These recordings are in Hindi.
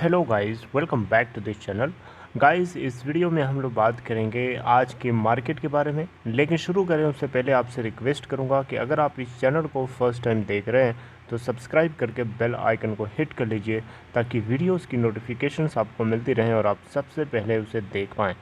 Hello guys, welcome back to this channel. Guys, इस वीडियो में हम लोग बात करेंगे आज के मार्केट के बारे में। लेकिन शुरू करें उससे पहले आपसे रिक्वेस्ट करूंगा कि अगर आप इस चैनल को फर्स्ट टाइम देख रहे हैं तो सब्सक्राइब करके बेल आइकन को हिट कर लीजिए ताकि वीडियोस की नोटिफिकेशंस आपको मिलती रहें और आप सबसे पहले उसे देख पाएँ।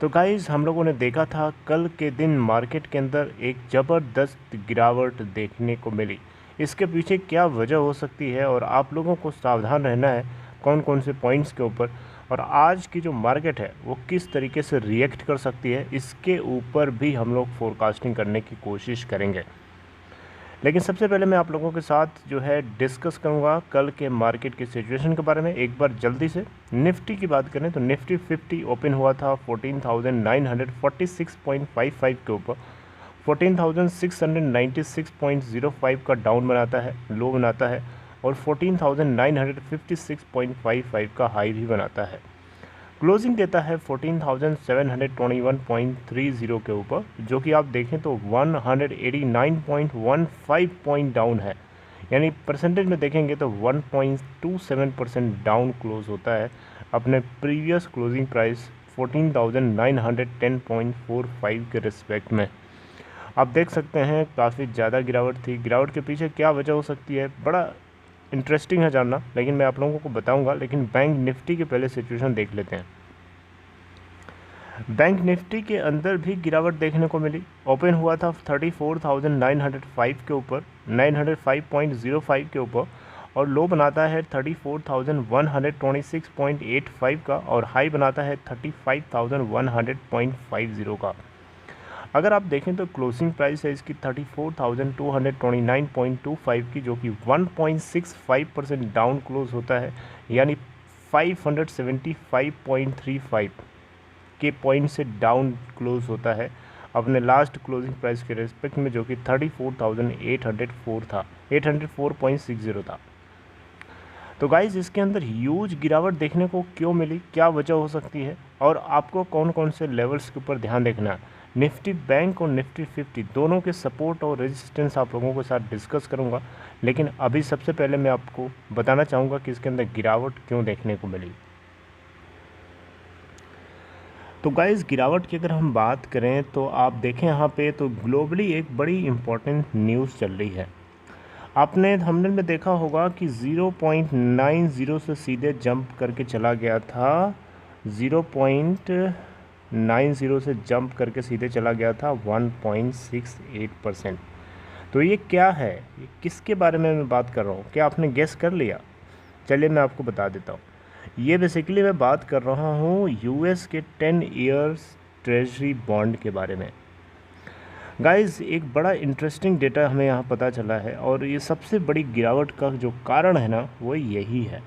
तो गाइस, हम लोगों ने देखा था कल के दिन मार्केट के अंदर एक ज़बरदस्त गिरावट देखने को मिली। इसके पीछे क्या वजह हो सकती है और आप लोगों को सावधान रहना है कौन कौन से पॉइंट्स के ऊपर, और आज की जो मार्केट है वो किस तरीके से रिएक्ट कर सकती है, इसके ऊपर भी हम लोग फोरकास्टिंग करने की कोशिश करेंगे। लेकिन सबसे पहले मैं आप लोगों के साथ जो है डिस्कस करूंगा कल के मार्केट की सिचुएशन के बारे में। एक बार जल्दी से निफ्टी की बात करें तो निफ्टी 50 ओपन हुआ था 14,946.55 के ऊपर, 14,696.05 का डाउन बनाता है, लो बनाता है, और 14,956.55 का हाई भी बनाता है। क्लोजिंग देता है 14,721.30 के ऊपर, जो कि आप देखें तो 189.15 पॉइंट डाउन है। यानी परसेंटेज में देखेंगे तो 1.27% डाउन क्लोज होता है अपने प्रीवियस क्लोजिंग प्राइस 14,910.45 के रिस्पेक्ट में। आप देख सकते हैं काफ़ी ज़्यादा गिरावट थी। गिरावट के पीछे क्या वजह हो सकती है, बड़ा इंटरेस्टिंग है जानना, लेकिन मैं आप लोगों को बताऊंगा। लेकिन बैंक निफ्टी की पहले सिचुएशन देख लेते हैं। बैंक निफ्टी के अंदर भी गिरावट देखने को मिली। ओपन हुआ था 34,905 के ऊपर, 905.05 के ऊपर, और लो बनाता है 34,126.85 का, और हाई बनाता है 35,100.50 का। अगर आप देखें तो क्लोजिंग प्राइस है इसकी 34,229.25 की, जो कि 1.65% डाउन क्लोज होता है। यानी 575.35 के पॉइंट से डाउन क्लोज होता है अपने लास्ट क्लोजिंग प्राइस के रेस्पेक्ट में, जो कि 34,804 था, 804.60 था। तो गाइज, इसके अंदर ह्यूज गिरावट देखने को क्यों मिली, क्या वजह हो सकती है, और आपको कौन कौन से लेवल्स के ऊपर ध्यान देखना है। निफ्टी बैंक और निफ्टी 50 दोनों के सपोर्ट और रेजिस्टेंस आप लोगों के साथ डिस्कस करूंगा। लेकिन अभी सबसे पहले मैं आपको बताना चाहूँगा कि इसके अंदर गिरावट क्यों देखने को मिली। तो गाइस, गिरावट की अगर हम बात करें तो आप देखें यहाँ पे तो ग्लोबली एक बड़ी इम्पोर्टेंट न्यूज़ चल रही है। आपने थंबनेल में देखा होगा कि 0.90 से सीधे जंप करके चला गया था, 0.90 से जंप करके सीधे चला गया था 1.68%। तो ये क्या है, ये किसके बारे में मैं बात कर रहा हूँ, क्या आपने गेस कर लिया? चलिए मैं आपको बता देता हूँ। ये बेसिकली मैं बात कर रहा हूँ यूएस के 10 ईयर्स ट्रेजरी बॉन्ड के बारे में। गाइस, एक बड़ा इंटरेस्टिंग डेटा हमें यहाँ पता चला है, और ये सबसे बड़ी गिरावट का जो कारण है ना वो यही है।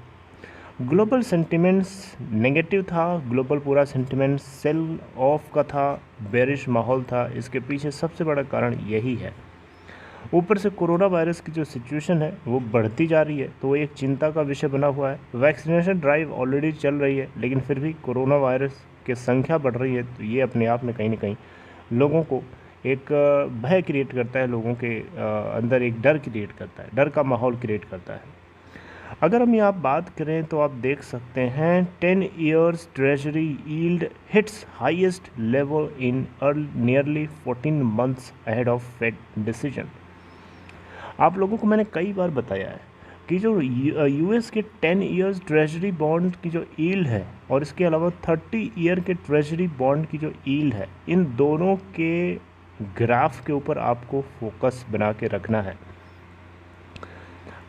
ग्लोबल सेंटिमेंट्स नेगेटिव था, ग्लोबल पूरा सेंटिमेंट सेल ऑफ का था, बेरिश माहौल था। इसके पीछे सबसे बड़ा कारण यही है। ऊपर से कोरोना वायरस की जो सिचुएशन है वो बढ़ती जा रही है, तो वो एक चिंता का विषय बना हुआ है। वैक्सीनेशन ड्राइव ऑलरेडी चल रही है, लेकिन फिर भी कोरोना वायरस की संख्या बढ़ रही है, तो ये अपने आप में कहीं ना कहीं लोगों को एक भय क्रिएट करता है, लोगों के अंदर एक डर क्रिएट करता है, डर का माहौल क्रिएट करता है। अगर हम यहाँ बात करें तो आप देख सकते हैं 10 years treasury yield hits highest level in nearly 14 months ahead of Fed decision. आप लोगों को मैंने कई बार बताया है कि जो यूएस के 10 ईयर्स ट्रेजरी बॉन्ड की जो यील्ड है और इसके अलावा 30 ईयर के ट्रेजरी बॉन्ड की जो यील्ड है, इन दोनों के ग्राफ के ऊपर आपको फोकस बना के रखना है।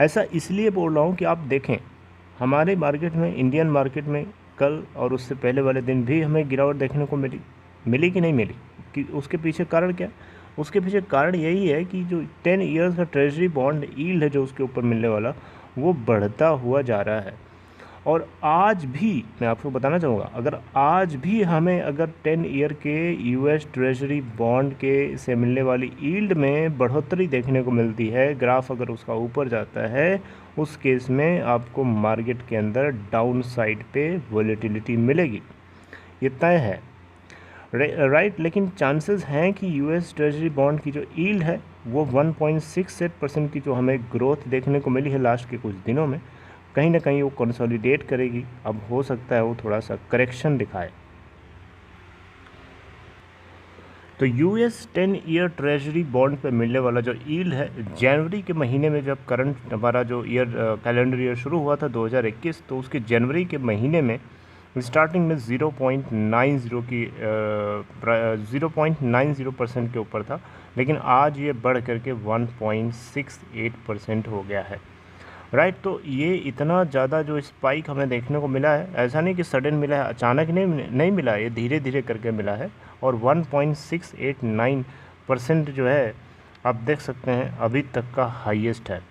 ऐसा इसलिए बोल रहा हूँ कि आप देखें हमारे मार्केट में, इंडियन मार्केट में कल और उससे पहले वाले दिन भी हमें गिरावट देखने को मिली कि नहीं मिली, कि उसके पीछे कारण क्या है? उसके पीछे कारण यही है कि जो 10 ईयर्स का ट्रेजरी बॉन्ड यील्ड है जो उसके ऊपर मिलने वाला, वो बढ़ता हुआ जा रहा है। और आज भी मैं आपको बताना चाहूँगा, अगर आज भी हमें अगर 10 ईयर के यूएस ट्रेजरी बॉन्ड के से मिलने वाली यील्ड में बढ़ोतरी देखने को मिलती है, ग्राफ अगर उसका ऊपर जाता है, उस केस में आपको मार्केट के अंदर डाउन साइड पे वॉलेटिलिटी मिलेगी, ये तय है, राइट। लेकिन चांसेस हैं कि यूएस ट्रेजरी बॉन्ड की जो यील्ड है वो 1.68% की जो हमें ग्रोथ देखने को मिली है लास्ट के कुछ दिनों में, कहीं ना कहीं वो कंसोलिडेट करेगी। अब हो सकता है वो थोड़ा सा करेक्शन दिखाए। तो यूएस 10 ईयर ट्रेजरी बॉन्ड पे मिलने वाला जो यील्ड है जनवरी के महीने में, जब करंट हमारा जो ईयर कैलेंडर ईयर शुरू हुआ था 2021, तो उसके जनवरी के महीने में स्टार्टिंग में 0.90 की 0.90% के ऊपर था, लेकिन आज ये बढ़ करके 1.68% हो गया है। राइट, तो ये इतना ज़्यादा जो स्पाइक हमें देखने को मिला है, ऐसा नहीं कि सडन मिला है, अचानक नहीं मिला, ये धीरे धीरे करके मिला है। और 1.689% जो है आप देख सकते हैं अभी तक का हाईएस्ट है।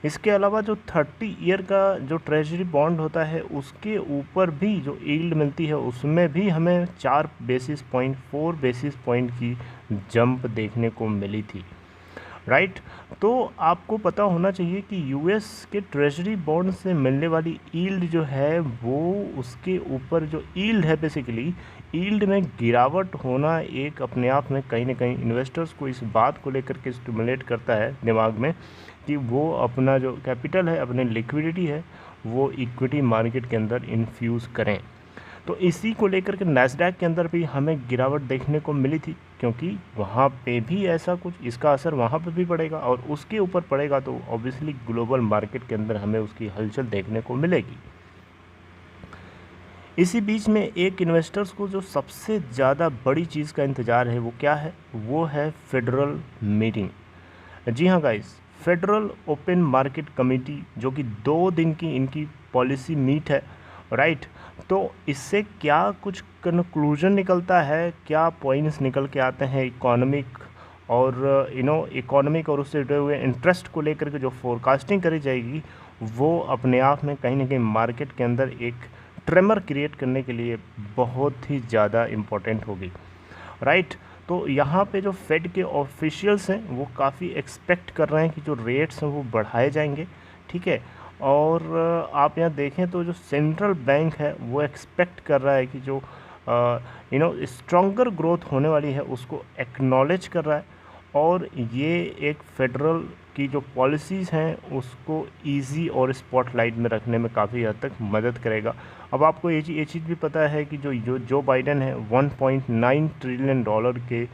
इसके अलावा जो 30 ईयर का जो ट्रेजरी बॉन्ड होता है उसके ऊपर भी जो यील्ड मिलती है उसमें भी हमें 4 बेसिस पॉइंट 4 बेसिस पॉइंट की जंप देखने को मिली थी। राइट, तो आपको पता होना चाहिए कि यूएस के ट्रेजरी बॉन्ड से मिलने वाली यील्ड जो है वो उसके ऊपर जो यील्ड है, बेसिकली यील्ड में गिरावट होना एक अपने आप में कहीं ना कहीं इन्वेस्टर्स को इस बात को लेकर के स्टिमुलेट करता है दिमाग में कि वो अपना जो कैपिटल है, अपने लिक्विडिटी है, वो इक्विटी मार्केट के अंदर इन्फ्यूज़ करें। तो इसी को लेकर के नैस्डैक के अंदर भी हमें गिरावट देखने को मिली थी, क्योंकि वहाँ पे भी ऐसा कुछ, इसका असर वहाँ पे भी पड़ेगा और उसके ऊपर पड़ेगा तो ऑब्वियसली ग्लोबल मार्केट के अंदर हमें उसकी हलचल देखने को मिलेगी। इसी बीच में एक इन्वेस्टर्स को जो सबसे ज़्यादा बड़ी चीज़ का इंतज़ार है वो क्या है, वो है फेडरल मीटिंग। जी हाँ guys, federal open market committee जो कि 2 दिन की इनकी पॉलिसी मीट है। राइट, तो इससे क्या कुछ कंक्लूजन निकलता है, क्या पॉइंट्स निकल के आते हैं इकोनॉमिक और इकोनॉमिक और उससे जुड़े हुए इंटरेस्ट को लेकर के जो फोरकास्टिंग करी जाएगी वो अपने आप में कहीं ना कहीं मार्केट के अंदर एक ट्रेमर क्रिएट करने के लिए बहुत ही ज़्यादा इम्पोर्टेंट होगी। राइट, तो यहाँ पे जो फेड के ऑफिशियल्स हैं वो काफ़ी एक्सपेक्ट कर रहे हैं कि जो रेट्स हैं वो बढ़ाए जाएंगे। ठीक है, और आप यहाँ देखें तो जो सेंट्रल बैंक है वो एक्सपेक्ट कर रहा है कि जो स्ट्रॉन्गर ग्रोथ होने वाली है उसको एक्नॉलेज कर रहा है, और ये एक फेडरल की जो पॉलिसीज़ हैं उसको इजी और स्पॉटलाइट में रखने में काफ़ी हद तक मदद करेगा। अब आपको ये चीज़ भी पता है कि जो बाइडेन है 1.9 ट्रिलियन डॉलर के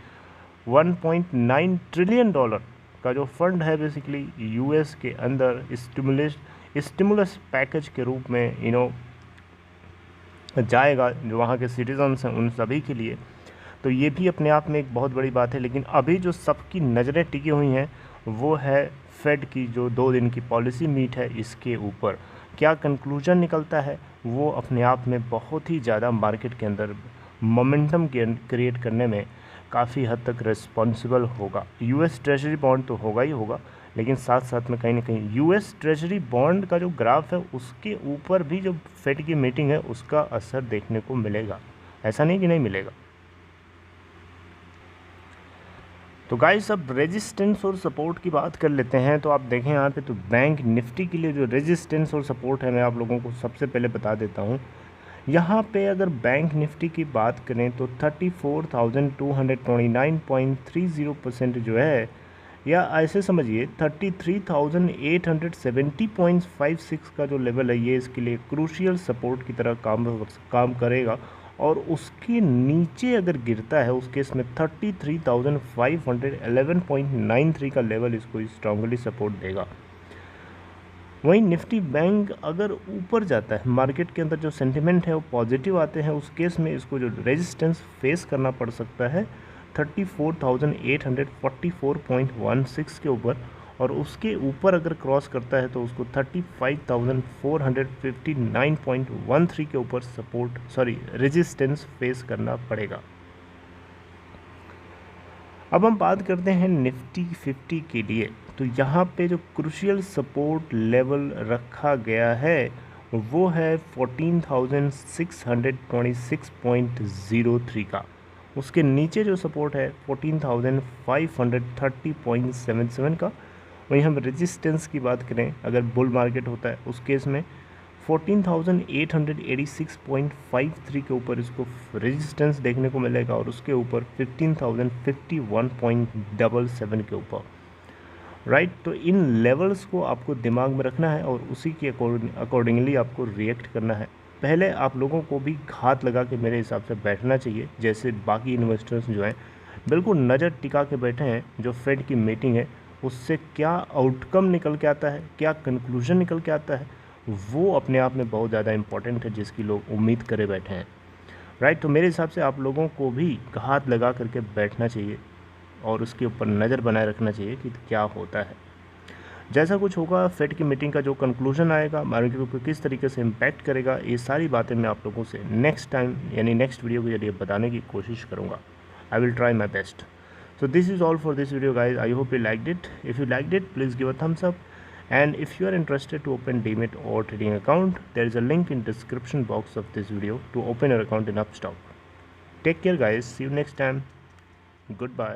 1.9 ट्रिलियन डॉलर का जो फंड है बेसिकली यूएस के अंदर स्टिमुलस पैकेज के रूप में जाएगा जो वहाँ के सिटीजन्स हैं उन सभी के लिए। तो ये भी अपने आप में एक बहुत बड़ी बात है, लेकिन अभी जो सबकी नज़रें टिकी हुई हैं वो है फेड की जो 2 दिन की पॉलिसी मीट है, इसके ऊपर क्या कंक्लूजन निकलता है वो अपने आप में बहुत ही ज़्यादा मार्केट के अंदर मोमेंटम क्रिएट करने में काफ़ी हद तक रिस्पॉन्सिबल होगा। यूएस ट्रेजरी बॉन्ड तो होगा ही होगा, लेकिन साथ साथ में कहीं ना कहीं यूएस ट्रेजरी बॉन्ड का जो ग्राफ है उसके ऊपर भी जो फेड की मीटिंग है उसका असर देखने को मिलेगा, ऐसा नहीं कि नहीं मिलेगा। तो गाइस अब रेजिस्टेंस और सपोर्ट की बात कर लेते हैं। तो आप देखें यहाँ पे तो बैंक निफ्टी के लिए जो रेजिस्टेंस और सपोर्ट है मैं आप लोगों को सबसे पहले बता देता हूँ। यहाँ पे अगर बैंक निफ्टी की बात करें तो 34,229.30% जो है, या ऐसे समझिए 33,870.56 का जो लेवल है ये इसके लिए क्रूशियल सपोर्ट की तरह काम करेगा, और उसके नीचे अगर गिरता है उस केस में 33,511.93 का लेवल इसको स्ट्रांगली सपोर्ट देगा। वहीं निफ्टी बैंक अगर ऊपर जाता है, मार्केट के अंदर जो सेंटिमेंट है वो पॉजिटिव आते हैं, उस केस में इसको जो रेजिस्टेंस फेस करना पड़ सकता है 34,844.16 के ऊपर, और उसके ऊपर अगर क्रॉस करता है तो उसको 35,459.13 के ऊपर रेजिस्टेंस फेस करना पड़ेगा। अब हम बात करते हैं निफ्टी 50 के लिए। तो यहाँ पे जो क्रूशियल सपोर्ट लेवल रखा गया है वो है 14,626.03 का। उसके नीचे जो सपोर्ट है 14,530.77 का। वहीं हम रेजिस्टेंस की बात करें, अगर बुल मार्केट होता है उस केस में 14,886.53 के ऊपर इसको रेजिस्टेंस देखने को मिलेगा, और उसके ऊपर 15,051.77 के ऊपर। राइट। तो इन लेवल्स को आपको दिमाग में रखना है और उसी के अकॉर्डिंगली आपको रिएक्ट करना है। पहले आप लोगों को भी घात लगा के मेरे हिसाब से बैठना चाहिए, जैसे बाकी इन्वेस्टर्स जो हैं बिल्कुल नज़र टिका के बैठे हैं जो फेड की मीटिंग है उससे क्या आउटकम निकल के आता है, क्या कंक्लूजन निकल के आता है, वो अपने आप में बहुत ज़्यादा इंपॉर्टेंट है जिसकी लोग उम्मीद करे बैठे हैं। राइट। तो मेरे हिसाब से आप लोगों को भी घात लगा करके बैठना चाहिए और उसके ऊपर नज़र बनाए रखना चाहिए कि क्या होता है। जैसा कुछ होगा फेड की मीटिंग का जो कंक्लूजन आएगा मार्केट को किस तरीके से इम्पैक्ट करेगा, ये सारी बातें मैं आप लोगों से नेक्स्ट टाइम यानी नेक्स्ट वीडियो के जरिए बताने की कोशिश करूँगा। I will try my best. So this is all for this video guys. I hope you liked it. If you liked it, please give a thumbs up. And if you are interested to open Demat or trading account, there is a link in description box of this video to open your account in Upstock. Take care guys. See you next time. Goodbye.